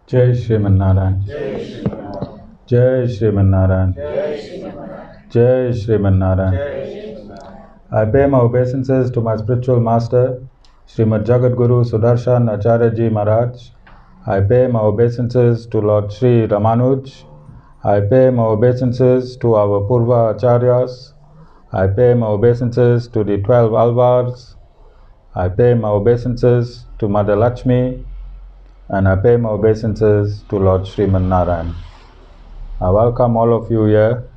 Jai Sriman Narayan. Jai Sriman Narayan. Jai Sriman Narayan. I pay my obeisances to my spiritual master, Srimad Jagadguru Sudarshan Acharya Ji Maharaj. I pay my obeisances to Lord Sri Ramanuj. I pay my obeisances to our Purva Acharyas. I pay my obeisances to the 12 Alvars. I pay my obeisances to Mother Lakshmi. And I pay my obeisances to Lord Sriman Narayan. I welcome all of you here,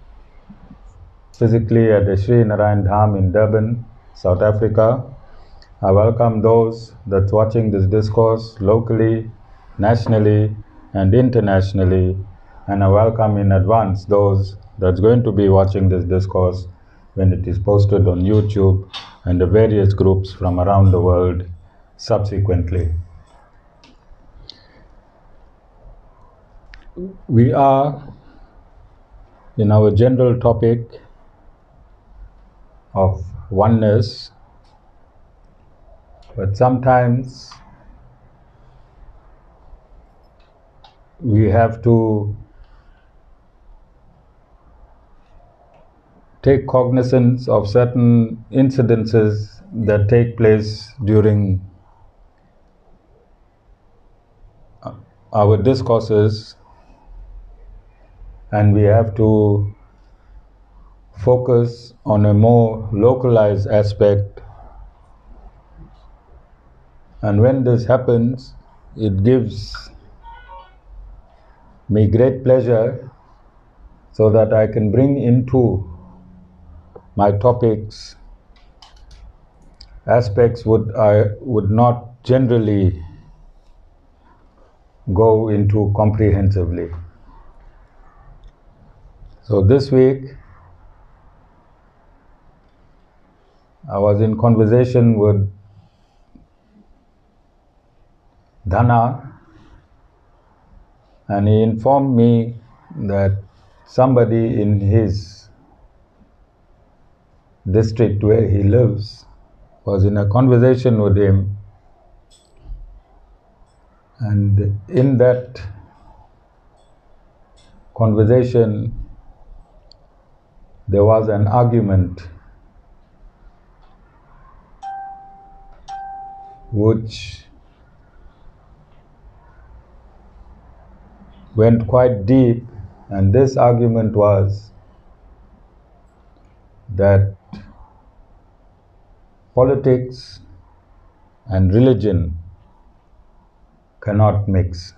physically at the Sri Narayan Dham in Durban, South Africa. I welcome those that's watching this discourse locally, nationally, and internationally. And I welcome in advance those that's going to be watching this discourse when it is posted on YouTube and the various groups from around the world subsequently. We are in our general topic of oneness, but sometimes we have to take cognizance of certain incidences that take place during our discourses, and we have to focus on a more localized aspect. And when this happens, it gives me great pleasure so that I can bring into my topics aspects I would not generally go into comprehensively. So this week, I was in conversation with Dhana, and he informed me that somebody in his district where he lives was in a conversation with him, and in that conversation there was an argument which went quite deep, and this argument was that politics and religion cannot mix.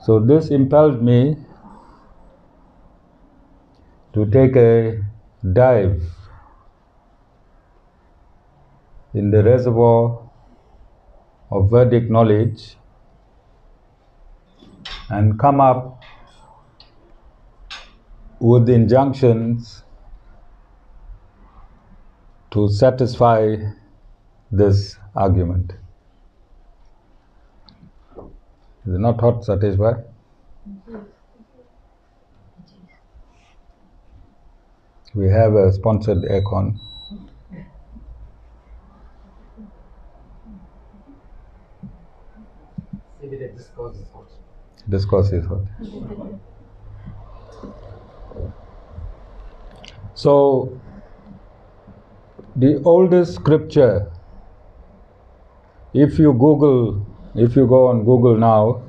So this impelled me to take a dive in the reservoir of Vedic knowledge and come up with injunctions to satisfy this argument. Is it not hot, satisfy? We have a sponsored aircon. Maybe the discourse is hot. Discourse is hot. So, the oldest scripture, if you go on Google now,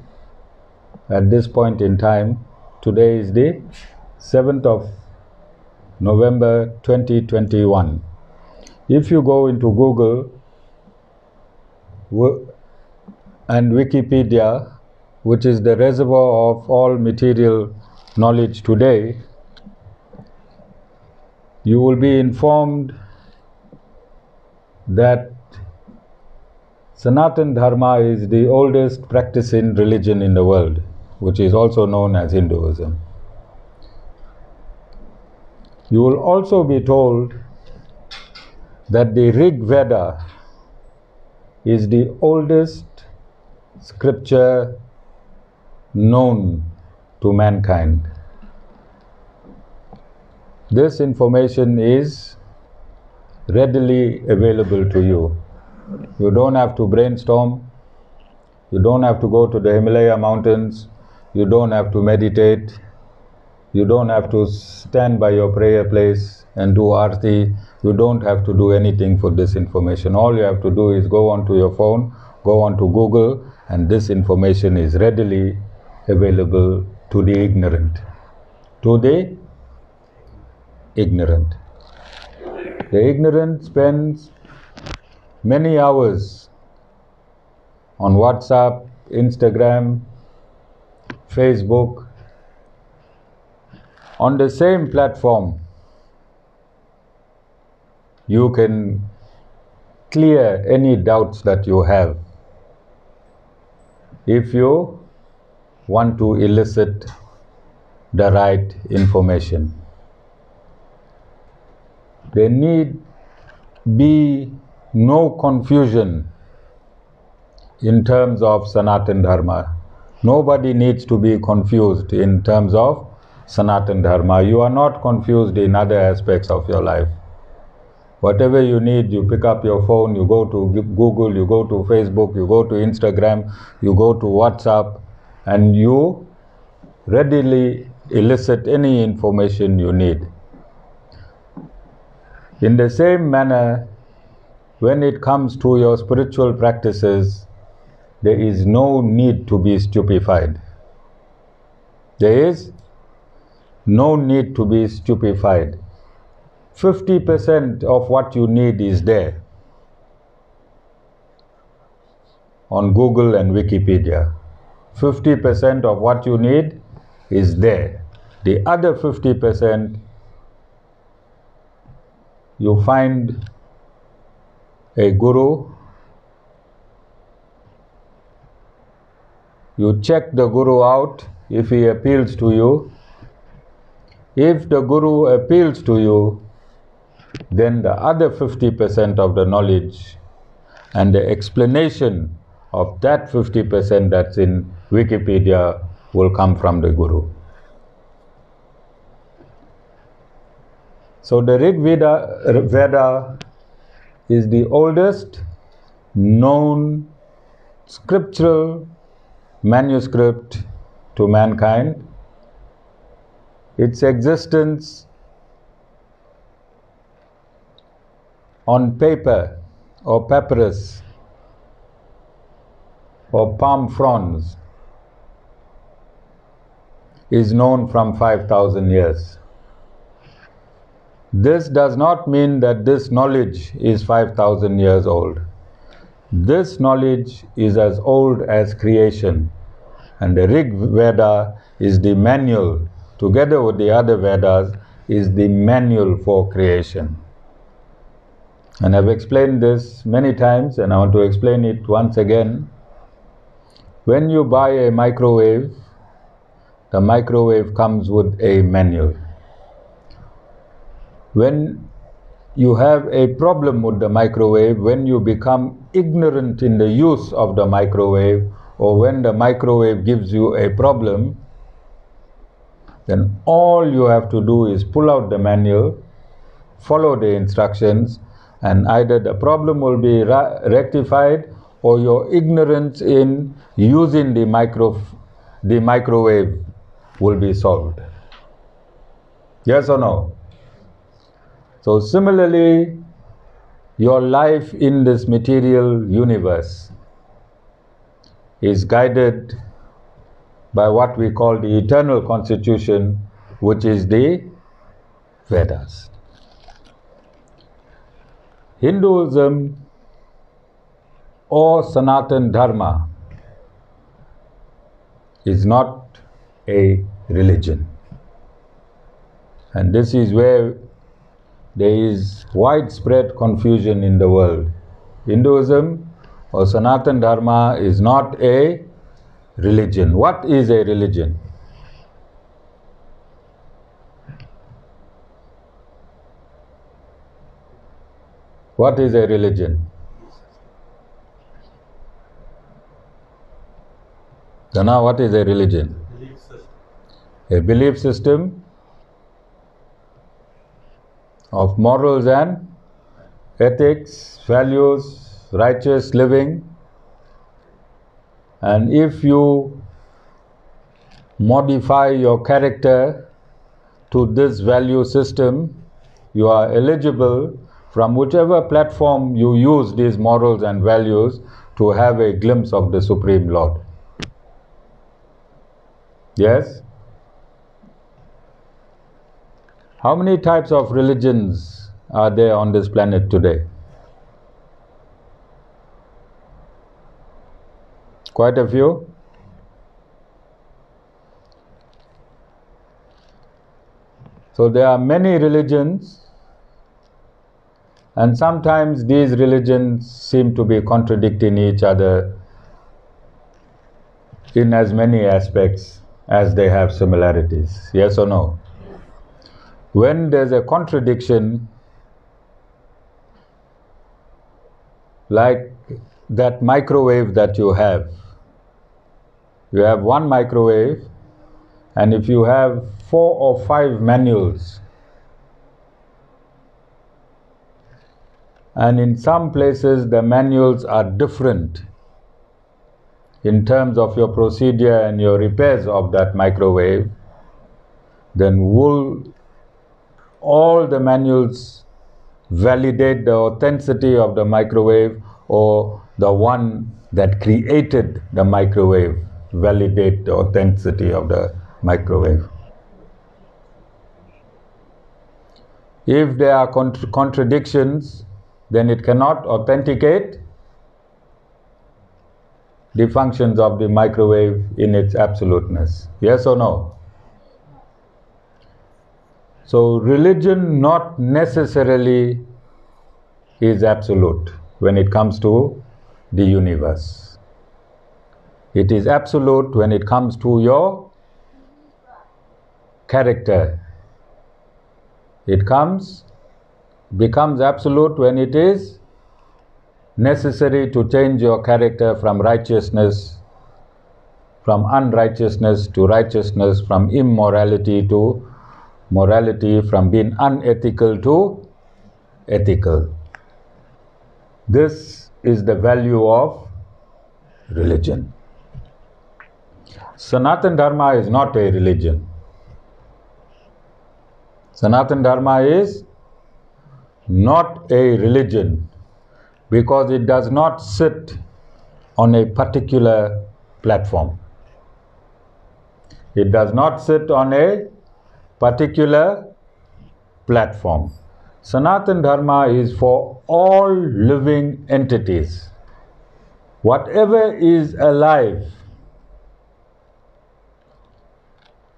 at this point in time, today is the 7th of November 2021. If you go into Google and Wikipedia, which is the reservoir of all material knowledge today, you will be informed that Sanatan Dharma is the oldest practicing religion in the world, which is also known as Hinduism. You will also be told that the Rig Veda is the oldest scripture known to mankind. This information is readily available to you. You don't have to brainstorm, You don't have to go to the Himalaya mountains. You don't have to meditate. You don't have to stand by your prayer place and do arti. You don't have to do anything for this information. All you have to do is go onto your phone, go onto Google, and this information is readily available to the ignorant. To the ignorant. The ignorant spends many hours on WhatsApp, Instagram, Facebook. On the same platform, you can clear any doubts that you have if you want to elicit the right information. There need be no confusion in terms of Sanatan Dharma. Nobody needs to be confused in terms of Sanatan Dharma. You are not confused in other aspects of your life. Whatever you need, you pick up your phone, you go to Google, you go to Facebook, you go to Instagram, you go to WhatsApp, and you readily elicit any information you need. In the same manner, when it comes to your spiritual practices, there is no need to be stupefied. There is no need to be stupefied. 50% of what you need is there on Google and Wikipedia. 50% of what you need is there. The other 50%, you find a guru, you check the guru out if he appeals to you. If the guru appeals to you, then the other 50% of the knowledge and the explanation of that 50% that's in Wikipedia will come from the guru. So the Rig Veda is the oldest known scriptural manuscript to mankind. Its existence on paper or papyrus or palm fronds is known from 5,000 years. This does not mean that this knowledge is 5,000 years old. This knowledge is as old as creation, and the Rig Veda is the manual, together with the other Vedas, is the manual for creation. And I've explained this many times, and I want to explain it once again. When you buy a microwave, the microwave comes with a manual. When you have a problem with the microwave, when you become ignorant in the use of the microwave, or when the microwave gives you a problem, then all you have to do is pull out the manual, follow the instructions, and either the problem will be rectified or your ignorance in using the microwave will be solved. Yes or no? So similarly, your life in this material universe is guided by what we call the eternal constitution, which is the Vedas. Hinduism or Sanatan Dharma is not a religion. And this is where there is widespread confusion in the world. Hinduism or Sanatan Dharma is not a religion. What is a religion? What is a religion? Dhana, what is a religion? Belief system. A belief system of morals and ethics, values, righteous living, And if you modify your character to this value system, you are eligible from whichever platform you use these morals and values to have a glimpse of the Supreme Lord. Yes? How many types of religions are there on this planet today? Quite a few? So there are many religions, and sometimes these religions seem to be contradicting each other in as many aspects as they have similarities. Yes or no? When there's a contradiction, like that microwave that you have one microwave, and if you have 4 or 5 manuals, and in some places the manuals are different in terms of your procedure and your repairs of that microwave, then will all the manuals validate the authenticity of the microwave, or the one that created the microwave validate the authenticity of the microwave? If there are contradictions, then it cannot authenticate the functions of the microwave in its absoluteness. Yes or no? So religion not necessarily is absolute when it comes to the universe. It is absolute when it comes to your character. It becomes absolute when it is necessary to change your character from righteousness, from unrighteousness to righteousness, from immorality to morality, from being unethical to ethical. This is the value of religion. Sanatan Dharma is not a religion. Sanatan Dharma is not a religion because it does not sit on a particular platform. It does not sit on a particular platform. Sanatan Dharma is for all living entities. Whatever is alive,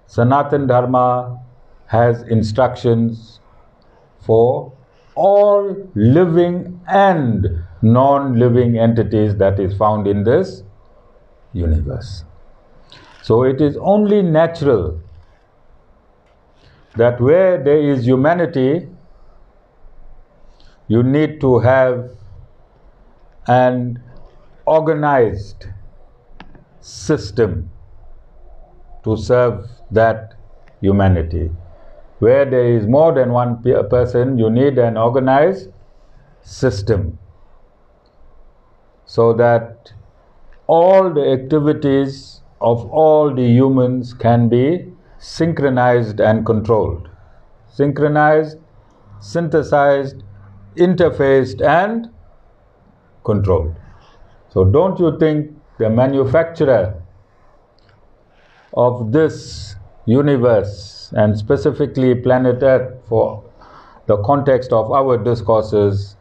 Sanatan Dharma has instructions for all living and non-living entities that is found in this universe. So it is only natural that where there is humanity, you need to have an organized system to serve that humanity. Where there is more than one person, you need an organized system so that all the activities of all the humans can be synchronized and controlled. Synchronized, synthesized, interfaced and controlled. So don't you think the manufacturer of this universe, and specifically planet Earth for the context of our discourses,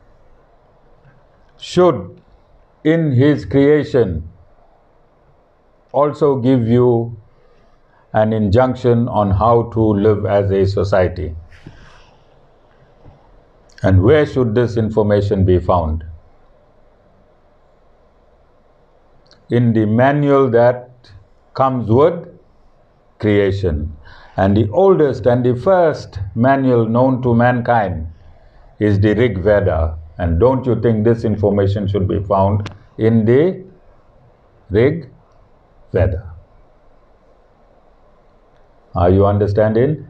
should in his creation also give you an injunction on how to live as a society? And where should this information be found? In the manual that comes with creation. And the oldest and the first manual known to mankind is the Rig Veda. And don't you think this information should be found in the Rig Veda? Are you understanding?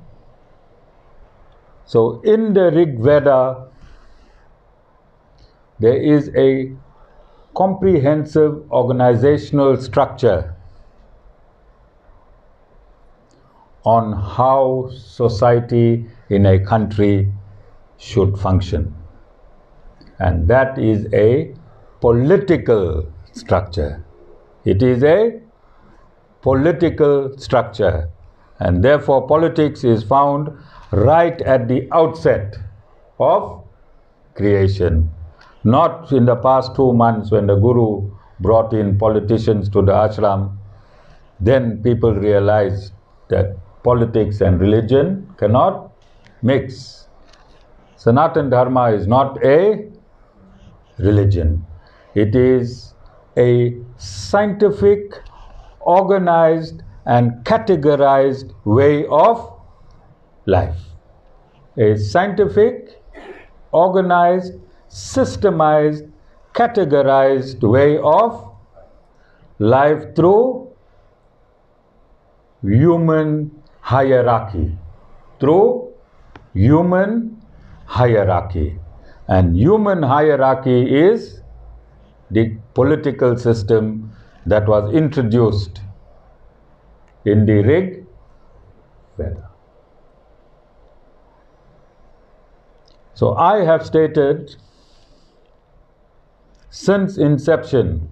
So in the Rig Veda, there is a comprehensive organizational structure on how society in a country should function. And that is a political structure. It is a political structure. And therefore politics is found right at the outset of creation. Not in the past 2 months when the Guru brought in politicians to the ashram. Then people realized that politics and religion cannot mix. Sanatan Dharma is not a religion. It is a scientific, organized and categorized way of life. A scientific, organized, systemized, categorized way of life through human hierarchy. Through human hierarchy. And human hierarchy is the political system that was introduced in the Rig Veda. So I have stated since inception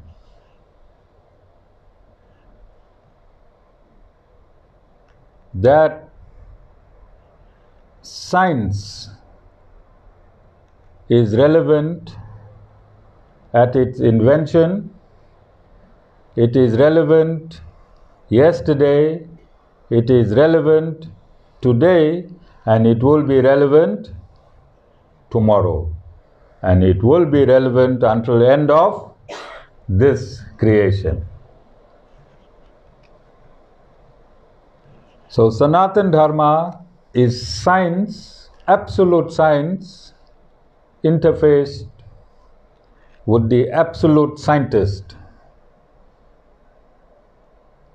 that science is relevant at its invention, it is relevant yesterday, it is relevant today, and it will be relevant tomorrow. And it will be relevant until the end of this creation. So Sanatan Dharma is science, absolute science, interfaced with the absolute scientist,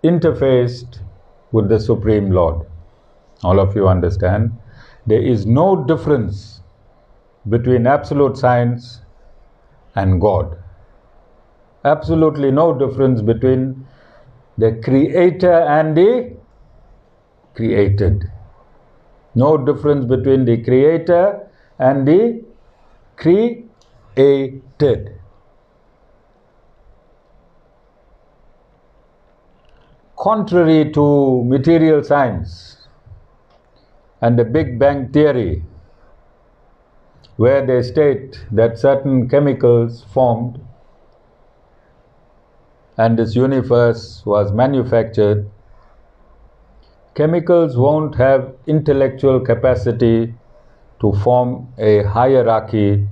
interfaced with the Supreme Lord. All of you understand? There is no difference between absolute science and God. Absolutely no difference between the creator and the created. No difference between the creator and the created. Contrary to material science and the Big Bang theory, where they state that certain chemicals formed and this universe was manufactured, chemicals won't have intellectual capacity to form a hierarchy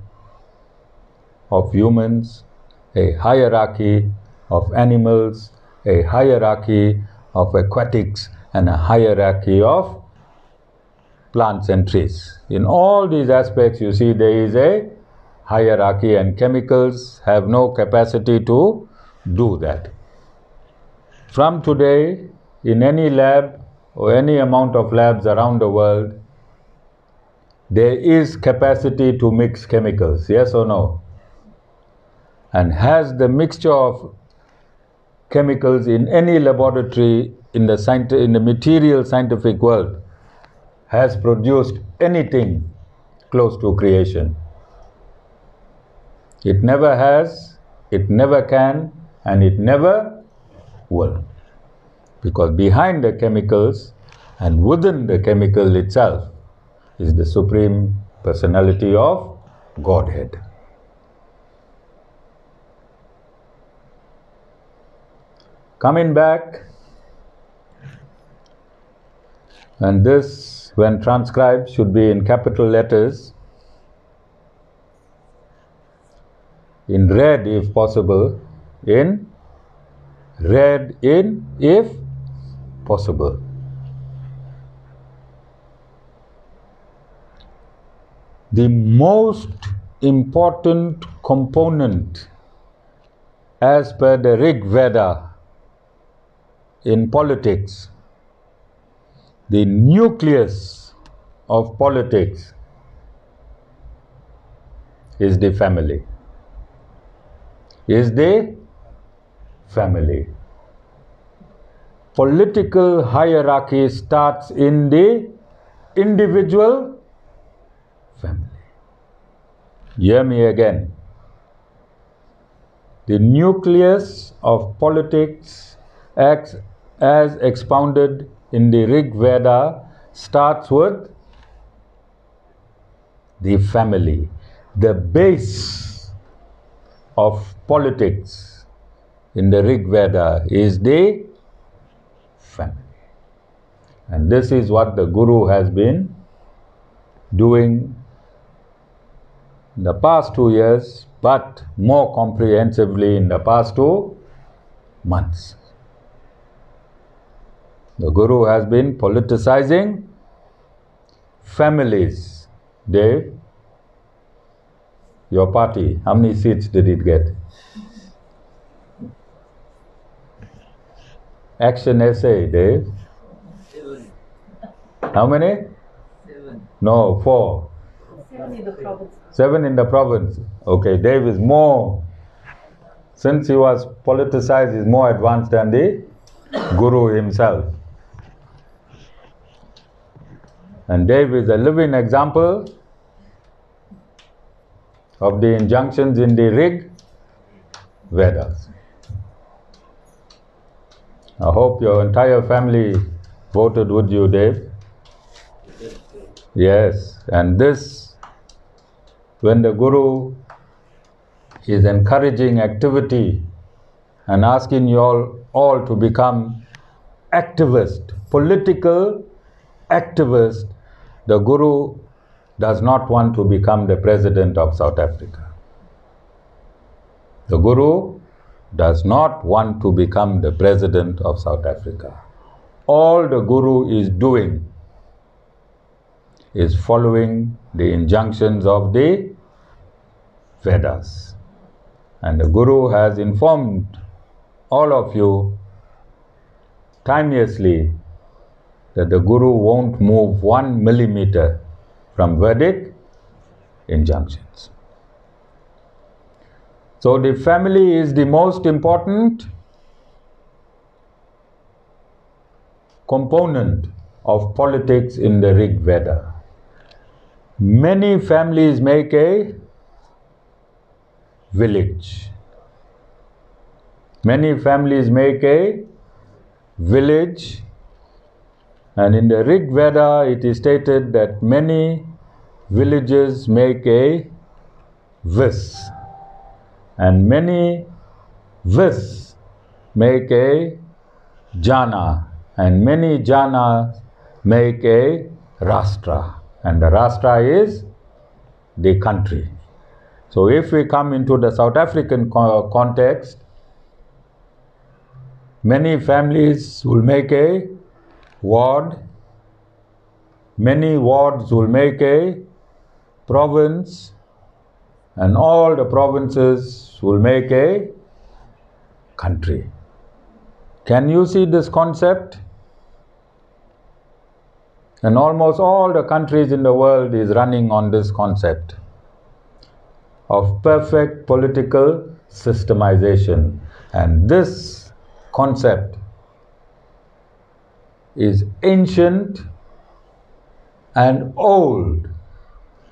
of humans, a hierarchy of animals, a hierarchy of aquatics, and a hierarchy of plants and trees. In all these aspects, you see there is a hierarchy, and chemicals have no capacity to do that. From today, in any lab or any amount of labs around the world, there is capacity to mix chemicals, yes or no? And has the mixture of chemicals in any laboratory in the material scientific world has produced anything close to creation? It never has, it never can, and it never will. Because behind the chemicals and within the chemical itself is the Supreme Personality of Godhead. Coming back, and this, when transcribed, should be in capital letters, in red if possible, in red in if possible. The most important component as per the Rig Veda in politics, the nucleus of politics is the family. is the family. Political hierarchy starts in the individual family. Hear me again. The nucleus of politics acts as expounded in the Rig Veda starts with the family. The base of politics in the Rig Veda is the family. And this is what the Guru has been doing in the past 2 years, but more comprehensively in the past 2 months. The Guru has been politicizing families. Dave, your party, how many seats did it get? Action essay, Dave. 7. How many? 7. No, 4. 7 in the province. 7 in the province. Okay, Dave is more, since he was politicized, he's more advanced than the Guru himself. And Dave is a living example of the injunctions in the Rig Vedas. I hope your entire family voted with you, Dave. Yes, and this, when the Guru is encouraging activity and asking you all to become activist, political activist, the Guru does not want to become the President of South Africa. The Guru does not want to become the President of South Africa. All the Guru is doing is following the injunctions of the Vedas. And the Guru has informed all of you timelessly that the Guru won't move 1 millimeter from Vedic injunctions. So the family is the most important component of politics in the Rig Veda. Many families make a village. Many families make a village, and in the Rig Veda it is stated that many villages make a vis, and many vis make a jana, and many janas make a rashtra, and the rashtra is the country. So if we come into the South African context, many families will make a ward, many wards will make a province, and all the provinces will make a country. Can you see this concept? And almost all the countries in the world is running on this concept of perfect political systemization. And this concept is ancient and old,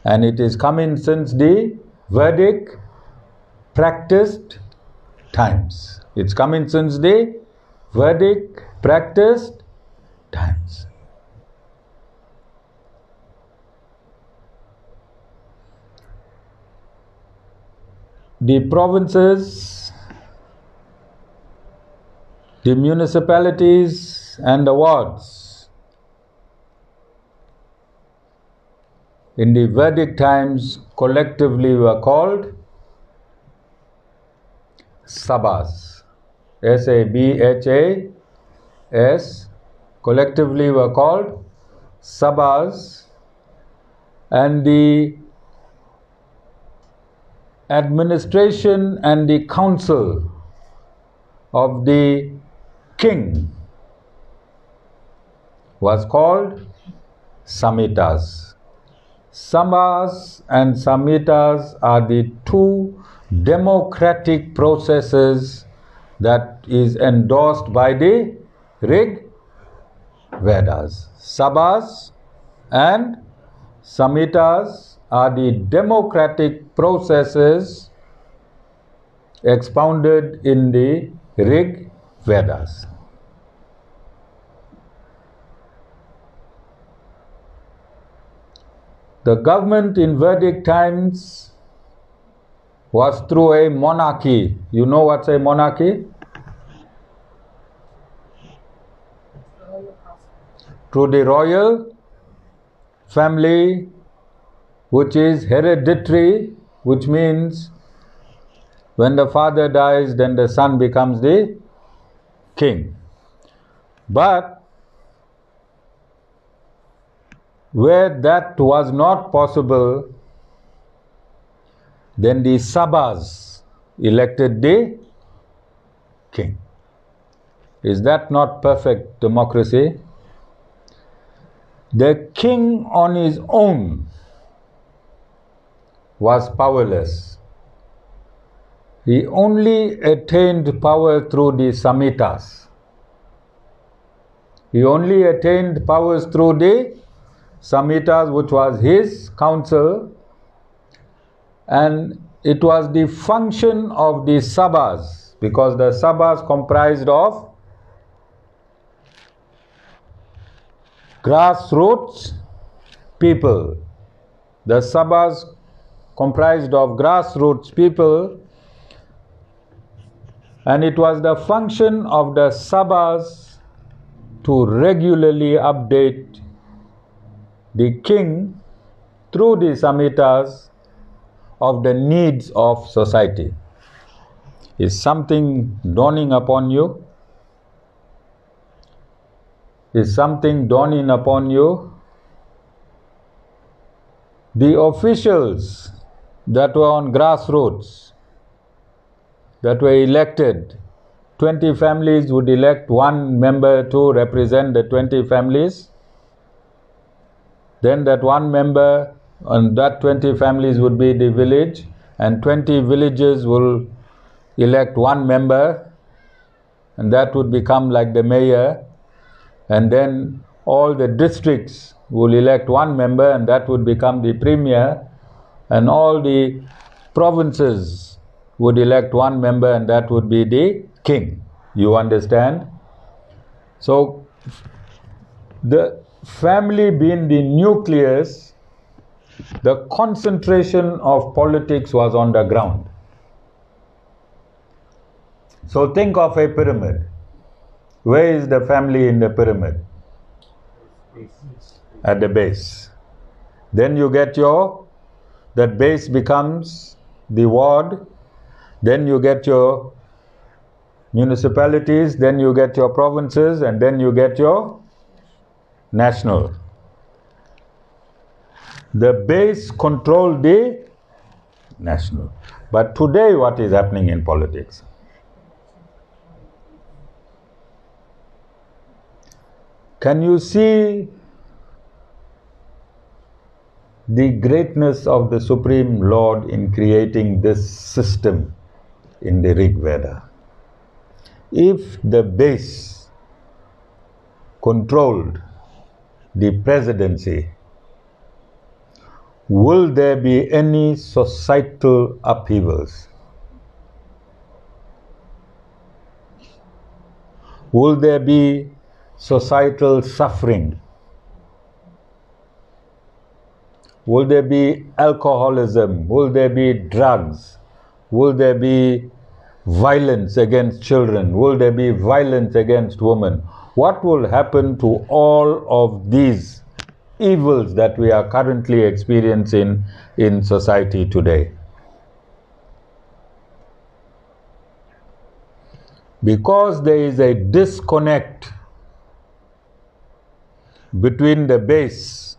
and it is coming since the Vedic practiced times. It's coming since the Vedic practiced times. The provinces, the municipalities and the wards in the Vedic times collectively were called sabhas. S-A-B-H-A-S. Collectively were called sabhas, and the administration and the council of the king was called samitas. Sabhas and samitas are the two democratic processes that is endorsed by the Rig Vedas. Sabhas and Samhitas are the democratic processes expounded in the Rig Vedas. The government in Vedic times was through a monarchy. You know what's a monarchy? Through the royal family, which is hereditary, which means when the father dies, then the son becomes the king. But where that was not possible, then the Sabhas elected the king. Is that not perfect democracy? The king on his own was powerless. He only attained power through the Samhitas. He only attained powers through the Samhitas, which was his council, and it was the function of the Sabhas, because the Sabhas comprised of grassroots people. The Sabhas comprised of grassroots people, and it was the function of the Sabhas to regularly update the king through the Samhitas of the needs of society. Is something dawning upon you? Is something dawning upon you? The officials that were on grassroots, that were elected, 20 families would elect one member to represent the 20 families. Then that one member and that 20 families would be the village, and 20 villages will elect one member, and that would become like the mayor. And then all the districts will elect one member, and that would become the premier, and all the provinces would elect one member, and that would be the king. You understand? So the family being the nucleus, the concentration of politics was on the ground. So think of a pyramid. Where is the family in the pyramid? At the base. Then you get that base becomes the ward, then you get your municipalities, then you get your provinces, and then you get your national. The base controlled the national. But today what is happening in politics? Can you see the greatness of the Supreme Lord in creating this system in the Rig Veda? If the base controlled the presidency, will there be any societal upheavals? Will there be societal suffering? Will there be alcoholism? Will there be drugs? Will there be violence against children? Will there be violence against women? What will happen to all of these evils that we are currently experiencing in society today? Because there is a disconnect between the base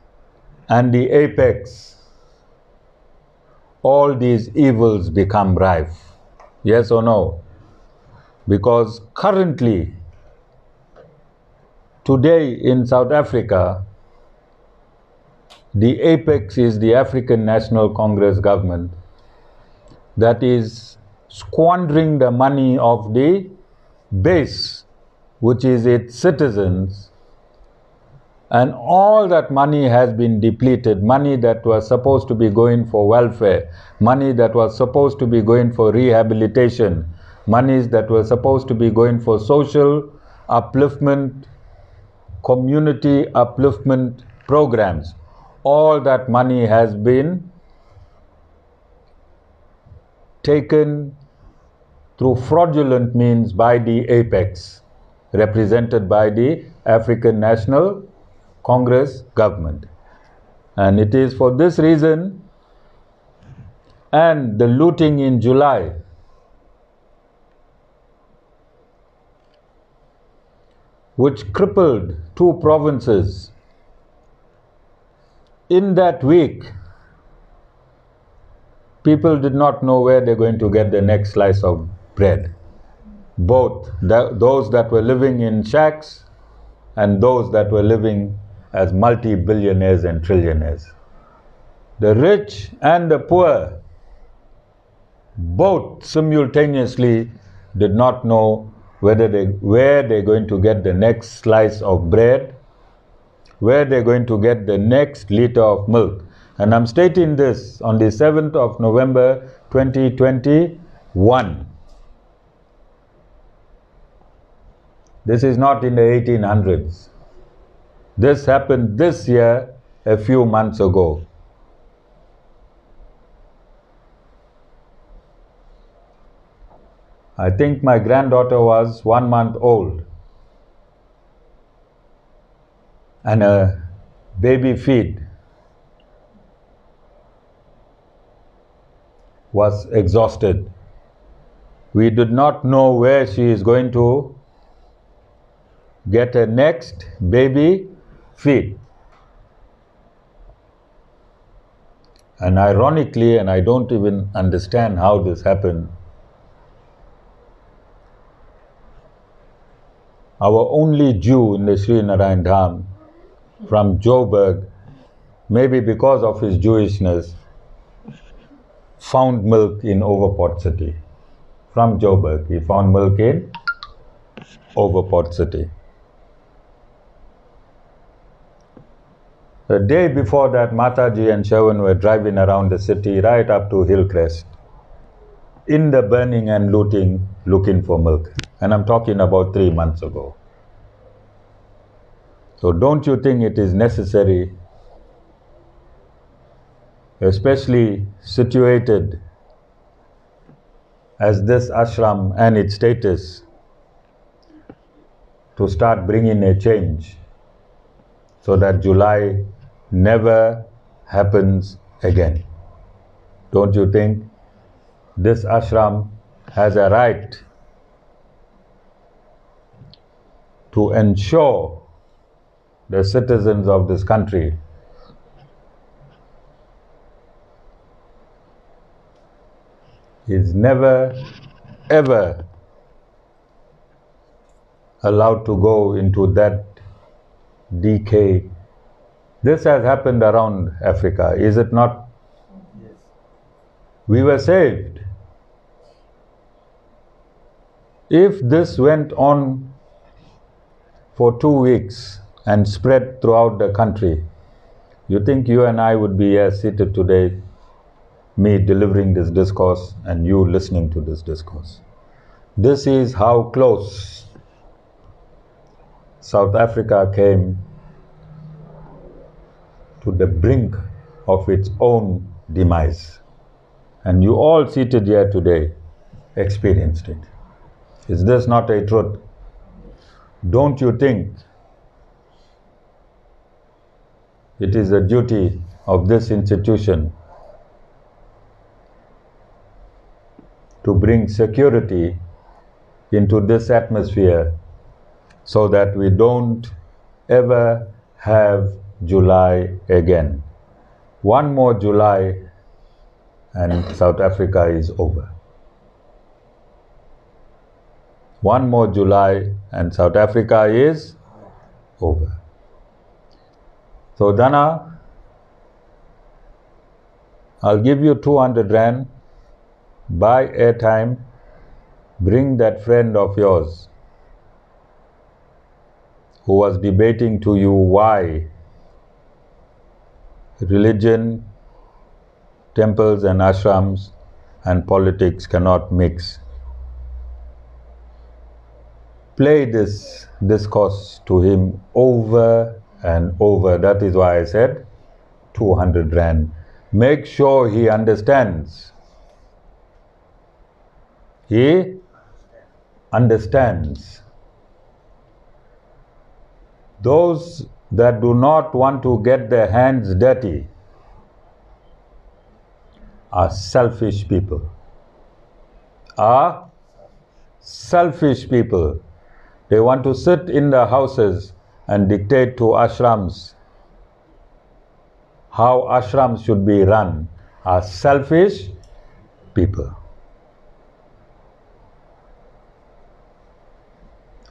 and the apex, all these evils become rife. Yes or no? Because currently, today in South Africa, the apex is the African National Congress government, that is squandering the money of the base, which is its citizens, and all that money has been depleted, money that was supposed to be going for welfare, money that was supposed to be going for rehabilitation, monies that were supposed to be going for social upliftment, community upliftment programs. All that money has been taken through fraudulent means by the apex, represented by the African National Congress government. And it is for this reason, and the looting in July, which crippled 2 provinces. In that week, people did not know where they're going to get the next slice of bread. Both those that were living in shacks and those that were living as multi-billionaires and trillionaires. The rich and the poor both simultaneously did not know where they're going to get the next slice of bread, where they're going to get the next liter of milk. And I'm stating this on the 7th of November 2021. This is not in the 1800s. This happened this year, a few months ago. I think my granddaughter was 1 month old, and a baby feed was exhausted. We did not know where she is going to get her next baby feed. And ironically, and I don't even understand how this happened, our only Jew in the Sri Narayan Dham from Joburg, maybe because of his Jewishness, found milk in Overport City. From Joburg, he found milk in Overport City. The day before that, Mataji and Shawan were driving around the city right up to Hillcrest, in the burning and looting, looking for milk. And I'm talking about 3 months ago. So don't you think it is necessary, especially situated as this ashram and its status, to start bringing a change so that July never happens again? Don't you think this ashram has a right to ensure the citizens of this country is never ever allowed to go into that decay? This has happened around Africa, is it not? Yes. We were saved. If this went on for 2 weeks and spread throughout the country, you think you and I would be here seated today, me delivering this discourse and you listening to this discourse? This is how close South Africa came to the brink of its own demise. And you all seated here today experienced it. Is this not a truth? Don't you think it is a duty of this institution to bring security into this atmosphere so that we don't ever have July again? One more July and South Africa is over. One more July and South Africa is over. So Dhana, I'll give you 200 Rand buy airtime, bring that friend of yours who was debating to you why religion, temples and ashrams and politics cannot mix. Play this discourse to him over and over. That is why I said 200 Rand. Make sure he understands. He understands. Those that do not want to get their hands dirty are selfish people. Are selfish people. They want to sit in the houses and dictate to ashrams how ashrams should be run. Are selfish people.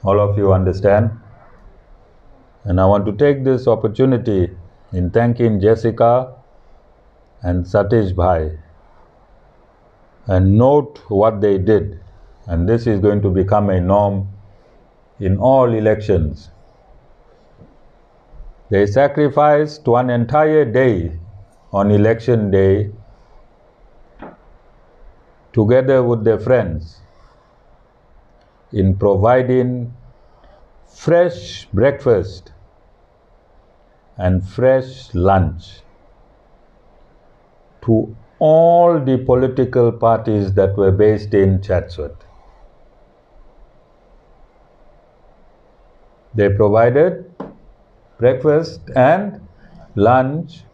All of you understand? And I want to take this opportunity in thanking Jessica and Satish Bhai and note what they did. And this is going to become a norm in all elections. They sacrificed one entire day on election day together with their friends in providing fresh breakfast and fresh lunch to all the political parties that were based in Chatsworth. They provided breakfast and lunch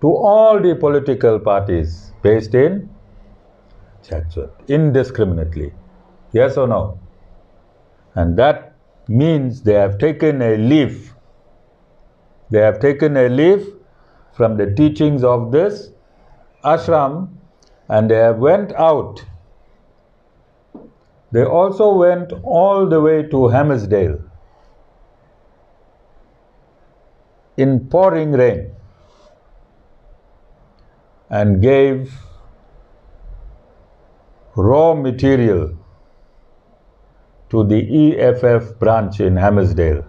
to all the political parties based in Chatsworth, indiscriminately. Yes or no? And that means they have taken a leaf. They have taken a leaf from the teachings of this ashram and they have went out. They also went all the way to Hammersdale in pouring rain and gave raw material to the EFF branch in Hammersdale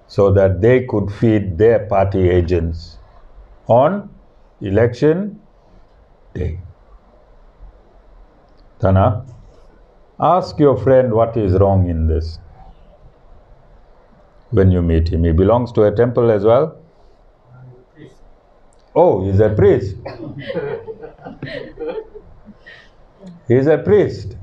so that they could feed their party agents on election day. Dhana, ask your friend what is wrong in this when you meet him. He belongs to a temple as well? Oh, he's a priest. He's a priest.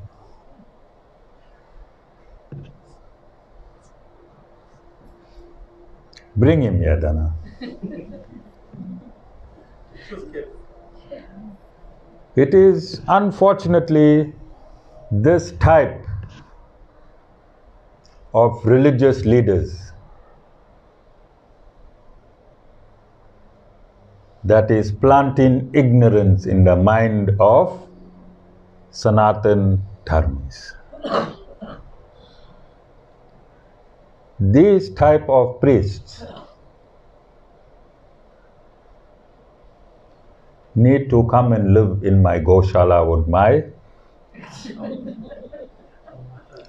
Bring him here, Dhana. It is unfortunately this type of religious leaders that is planting ignorance in the mind of Sanatan Dharmis. These type of priests need to come and live in my Goshala with my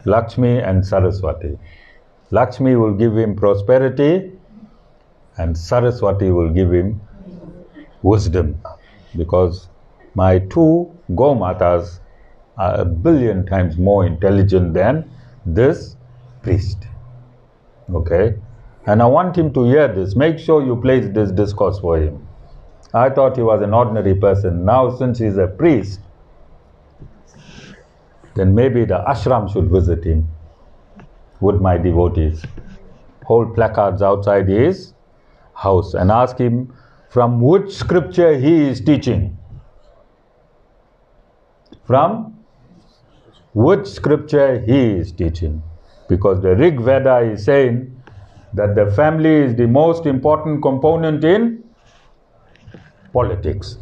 Lakshmi and Saraswati. Lakshmi will give him prosperity and Saraswati will give him wisdom, because my two Gomatas are 1 billion times more intelligent than this priest. Okay? And I want him to hear this. Make sure you play this discourse for him. I thought he was an ordinary person. Now, since he's a priest, then maybe the ashram should visit him with my devotees. Hold placards outside his house and ask him from which scripture he is teaching. From which scripture he is teaching. Because the Rig Veda is saying that the family is the most important component in politics.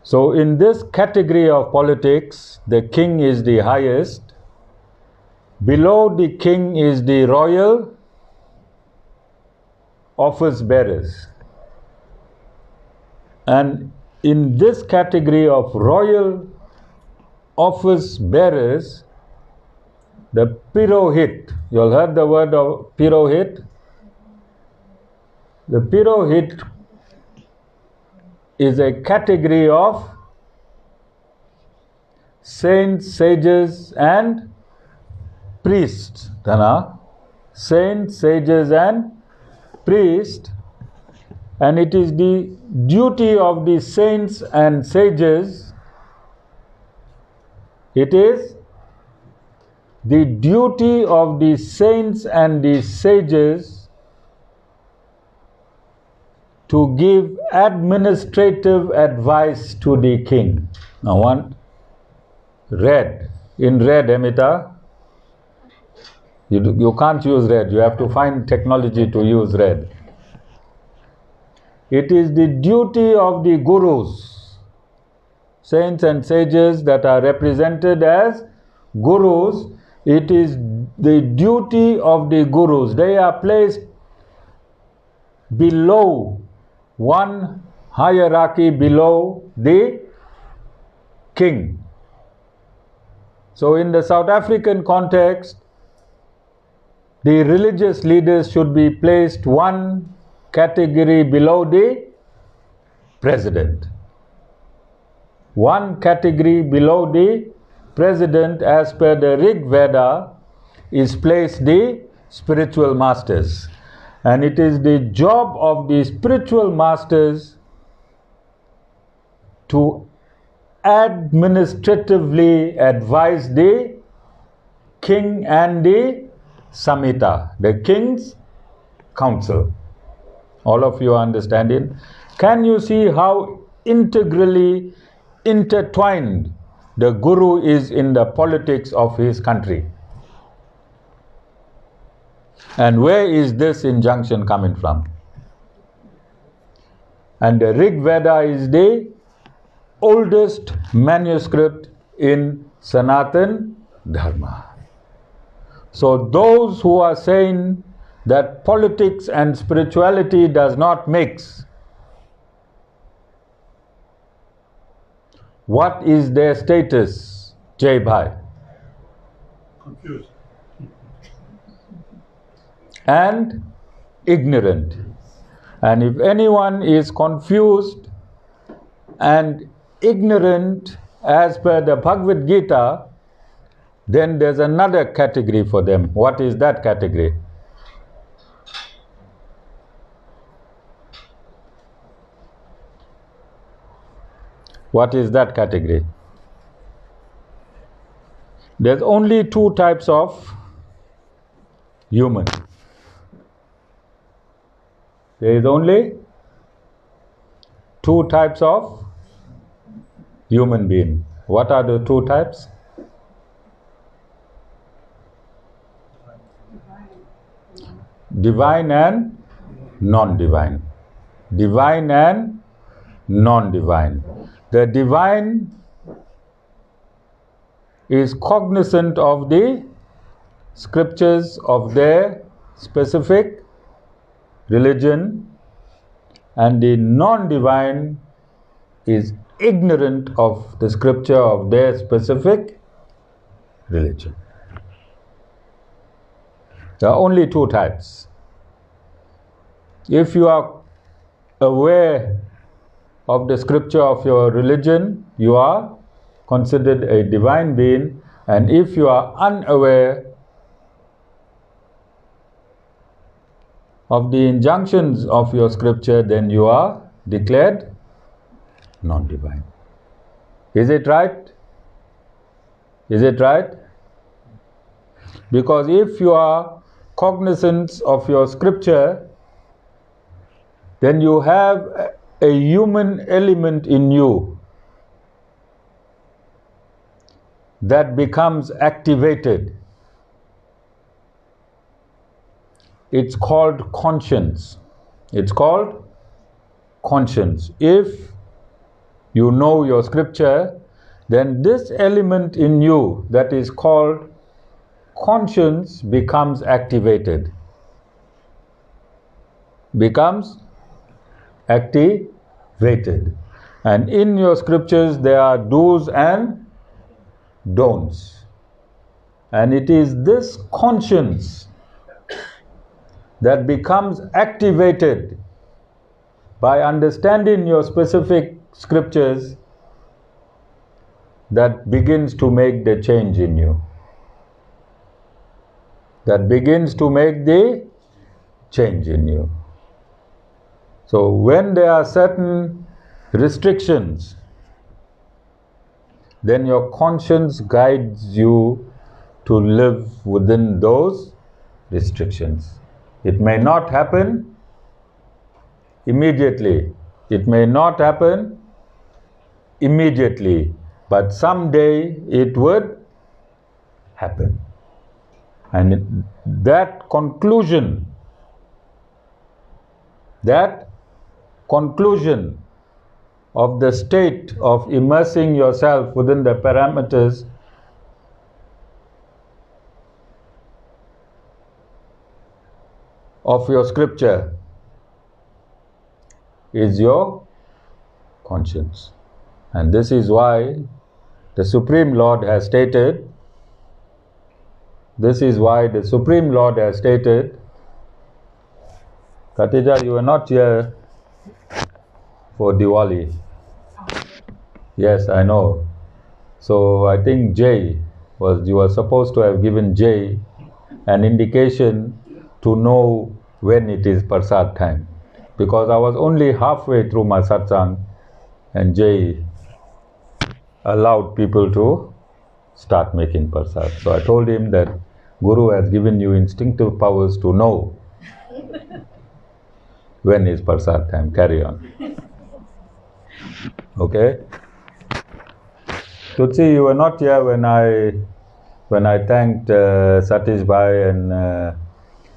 So in this category of politics, the king is the highest. Below the king is the royal office bearers. And in this category of royal office bearers, the Purohit, you all heard the word of Purohit? The Purohit is a category of saints, sages and priests. Dhana. Saints, sages and priests. And it is the duty of the saints and sages, it is the duty of the saints and the sages to give administrative advice to the king. Now one, red, in red, Amita, you can't use red, you have to find technology to use red. It is the duty of the gurus, saints and sages that are represented as gurus. It is the duty of the gurus. They are placed below, one hierarchy below the king. So in the South African context, the religious leaders should be placed one category below the president. One category below the president, as per the Rig Veda, is placed the spiritual masters. And it is the job of the spiritual masters to administratively advise the king and the Samhita, the king's council. All of you are understanding? Can you see how integrally intertwined the guru is in the politics of his country? And where is this injunction coming from? And the Rig Veda is the oldest manuscript in Sanatan Dharma. So those who are saying that politics and spirituality does not mix, what is their status, Jai Bhai? Confused. And ignorant. And if anyone is confused and ignorant as per the Bhagavad Gita, then there's another category for them. What is that category? What is that category? There's only two types of human. There is only two types of human being. What are the two types? Divine and non-divine. Divine and non-divine. The divine is cognizant of the scriptures of their specific religion, and the non-divine is ignorant of the scripture of their specific religion. There are only two types. If you are aware of the scripture of your religion, you are considered a divine being, and if you are unaware of the injunctions of your scripture, then you are declared non-divine. Is it right? Is it right? Because if you are cognizant of your scripture, then you have a human element in you that becomes activated. It's called conscience. It's called conscience. If you know your scripture, then this element in you that is called conscience becomes activated. Becomes activated. And in your scriptures there are do's and don'ts. And it is this conscience that becomes activated by understanding your specific scriptures that begins to make the change in you. That begins to make the change in you. So when there are certain restrictions, then your conscience guides you to live within those restrictions. It may not happen immediately. It may not happen immediately, but someday it would happen. And that conclusion of the state of immersing yourself within the parameters of your scripture is your conscience. And this is why the Supreme Lord has stated, Khatija, you were not here for Diwali. Yes, I know. So I think you were supposed to have given Jay an indication to know when it is Prasad time. Because I was only halfway through my satsang and Jay allowed people to start making Prasad. So I told him that Guru has given you instinctive powers to know when is Prasad time. Carry on. Okay? Tutsi, you were not here when I thanked Satish Bhai and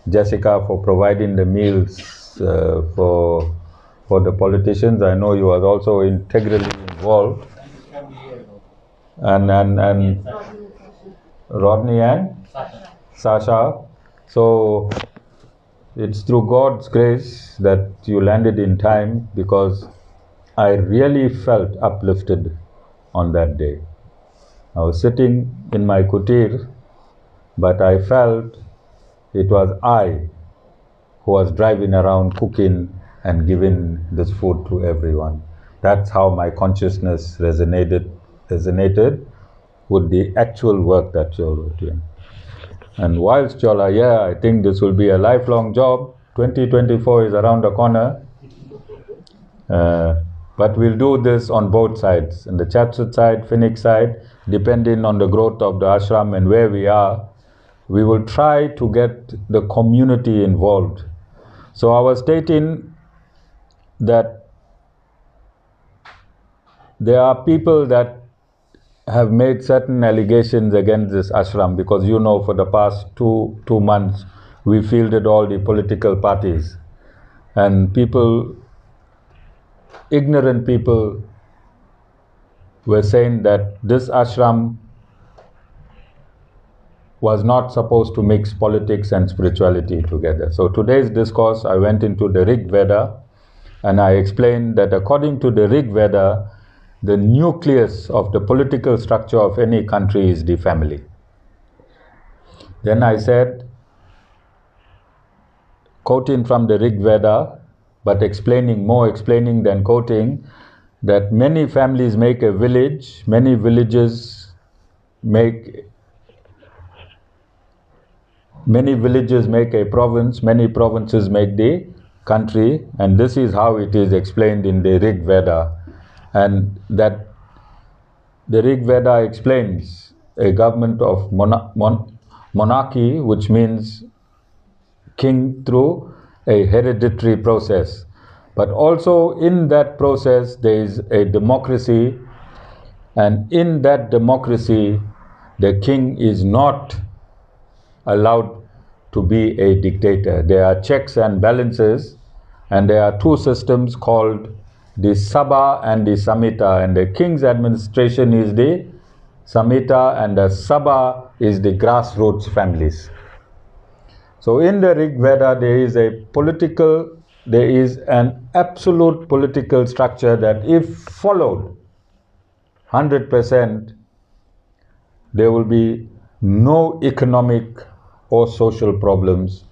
Jessica for providing the meals for the politicians. I know you were also integrally involved. And Rodney and Sasha. So it's through God's grace that you landed in time, because I really felt uplifted on that day. I was sitting in my kutir, but I felt it was I who was driving around cooking and giving this food to everyone. That's how my consciousness resonated with the actual work that you all were doing. And whilst you all are here, I think this will be a lifelong job. 2024 is around the corner. But we'll do this on both sides, on the Chatsut side, Phoenix side, depending on the growth of the ashram and where we are. We will try to get the community involved. So I was stating that there are people that have made certain allegations against this ashram, because for the past two months we fielded all the political parties, and ignorant people were saying that this ashram was not supposed to mix politics and spirituality together. So today's discourse, I went into the Rig Veda and I explained that according to the Rig Veda, the nucleus of the political structure of any country is the family. Then I said, quoting from the Rig Veda, but explaining than quoting, that many families make a village, many villages make a province, many provinces make the country, and this is how it is explained in the Rig Veda. And that the Rig Veda explains a government of monarchy, which means king through a hereditary process. But also in that process there is a democracy, and in that democracy the king is not allowed to be a dictator. There are checks and balances, and there are two systems called the Sabha and the Samhita, and the king's administration is the Samhita and the Sabha is the grassroots families. So in the Rig Veda there is a political there is an absolute political structure that, if followed 100%, there will be no economic or social problems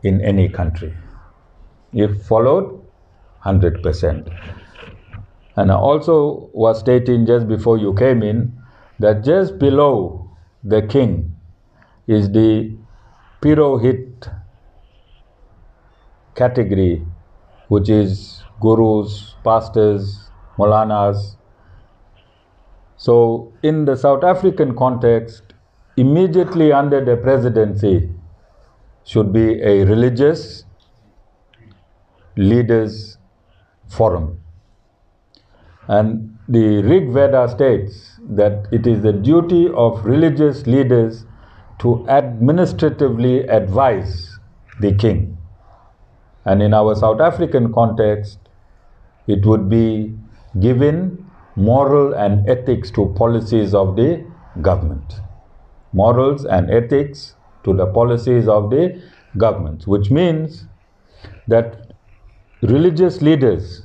in any country, if followed 100%. And I also was stating just before you came in that just below the king is the Purohit category, which is gurus, pastors, Maulanas. So in the South African context, immediately under the presidency should be a religious leaders forum. And the Rig Veda states that it is the duty of religious leaders to administratively advise the king. And in our South African context, it would be giving moral and ethics to policies of the government. Morals and ethics to the policies of the government, which means that religious leaders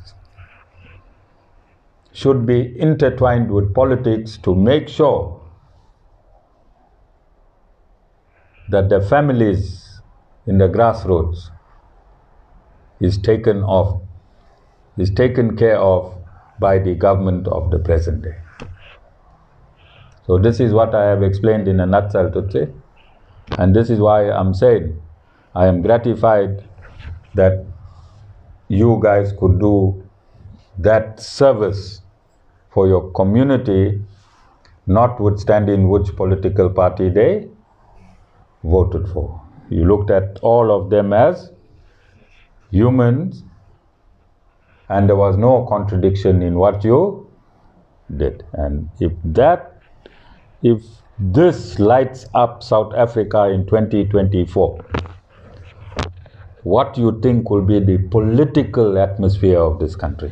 should be intertwined with politics to make sure that the families in the grassroots is taken care of by the government of the present day. So this is what I have explained in a nutshell today, and this is why I'm saying I am gratified that you guys could do that service for your community, notwithstanding which political party they voted for. You looked at all of them as humans, and there was no contradiction in what you did. And if this lights up South Africa in 2024, what do you think will be the political atmosphere of this country?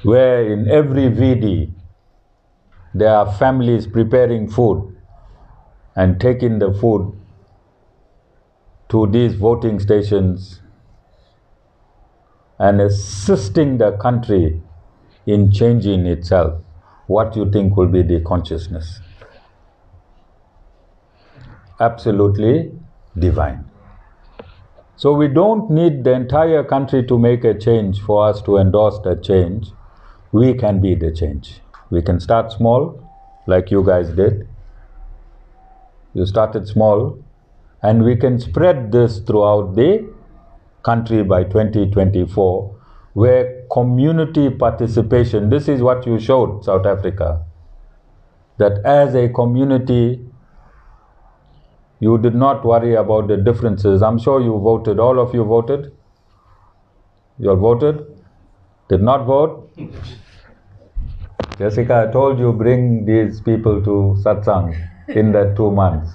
Where in every VD there are families preparing food and taking the food to these voting stations and assisting the country in changing itself. What do you think will be the consciousness? Absolutely divine. So we don't need the entire country to make a change for us to endorse that change. We can be the change. We can start small, like you guys did. You started small, and we can spread this throughout the country by 2024, where community participation, this is what you showed South Africa, that as a community, you did not worry about the differences. I'm sure you voted, all of you voted? You all voted? Did not vote? Jessica, I told you bring these people to satsang in that 2 months.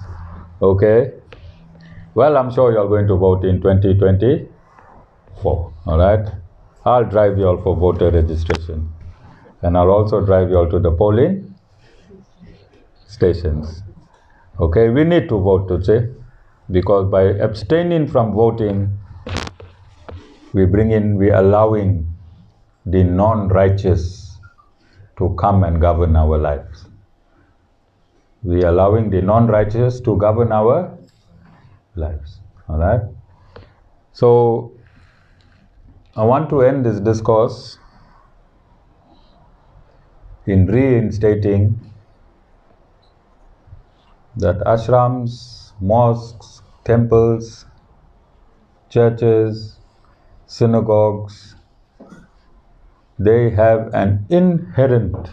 Okay? Well, I'm sure you're going to vote in 2024. Alright? I'll drive you all for voter registration. And I'll also drive you all to the polling stations. Okay? We need to vote today, because by abstaining from voting, we're allowing the non-righteous to come and govern our lives. We're allowing the non-righteous to govern our lives. Alright? So, I want to end this discourse in reinstating that ashrams, mosques, temples, churches, synagogues, they have an inherent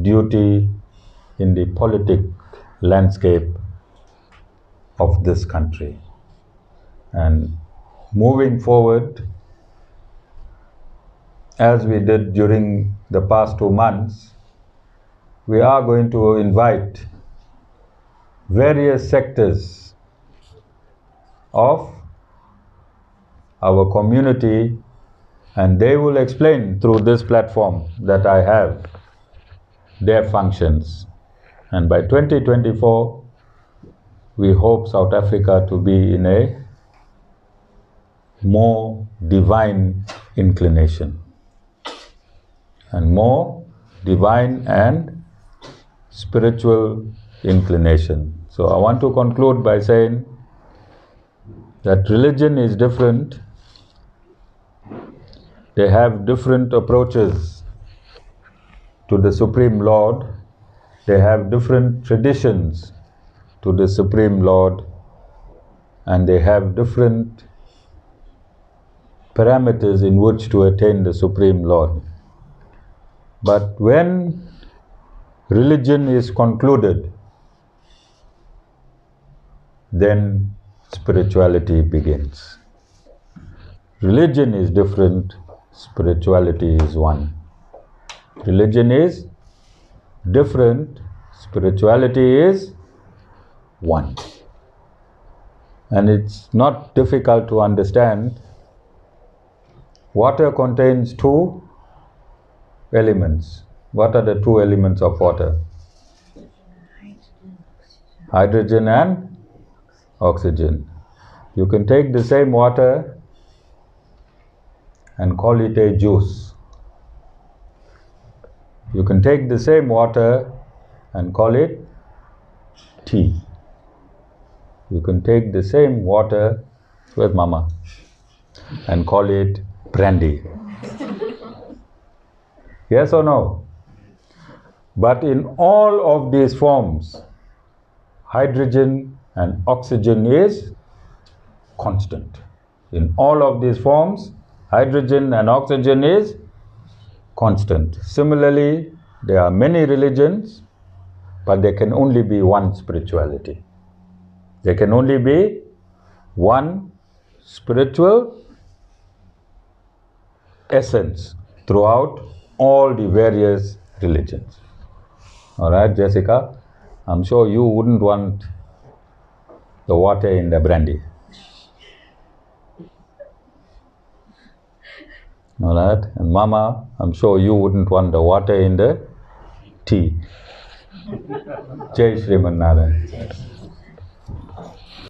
duty in the politic landscape of this country. And moving forward, as we did during the past 2 months, we are going to invite various sectors of our community, and they will explain through this platform that I have their functions. And by 2024, we hope South Africa to be in a more divine inclination, and more divine and spiritual inclination. So I want to conclude by saying that religion is different. They have different approaches to the Supreme Lord. They have different traditions to the Supreme Lord, and they have different parameters in which to attain the Supreme Lord. But when religion is concluded, then spirituality begins. Religion is different, spirituality is one. Religion is different, spirituality is one. And it's not difficult to understand. Water contains two elements. What are the two elements of water? Hydrogen and oxygen. You can take the same water and call it a juice. You can take the same water and call it tea. You can take the same water, where's Mama, and call it brandy. Yes or no? But in all of these forms, hydrogen and oxygen is constant. In all of these forms, hydrogen and oxygen is constant. Similarly, there are many religions, but there can only be one spirituality. There can only be one spiritual essence throughout all the various religions. Alright, Jessica? I'm sure you wouldn't want the water in the brandy. Alright? And Mama, I'm sure you wouldn't want the water in the tea. Jai Sri Narayan.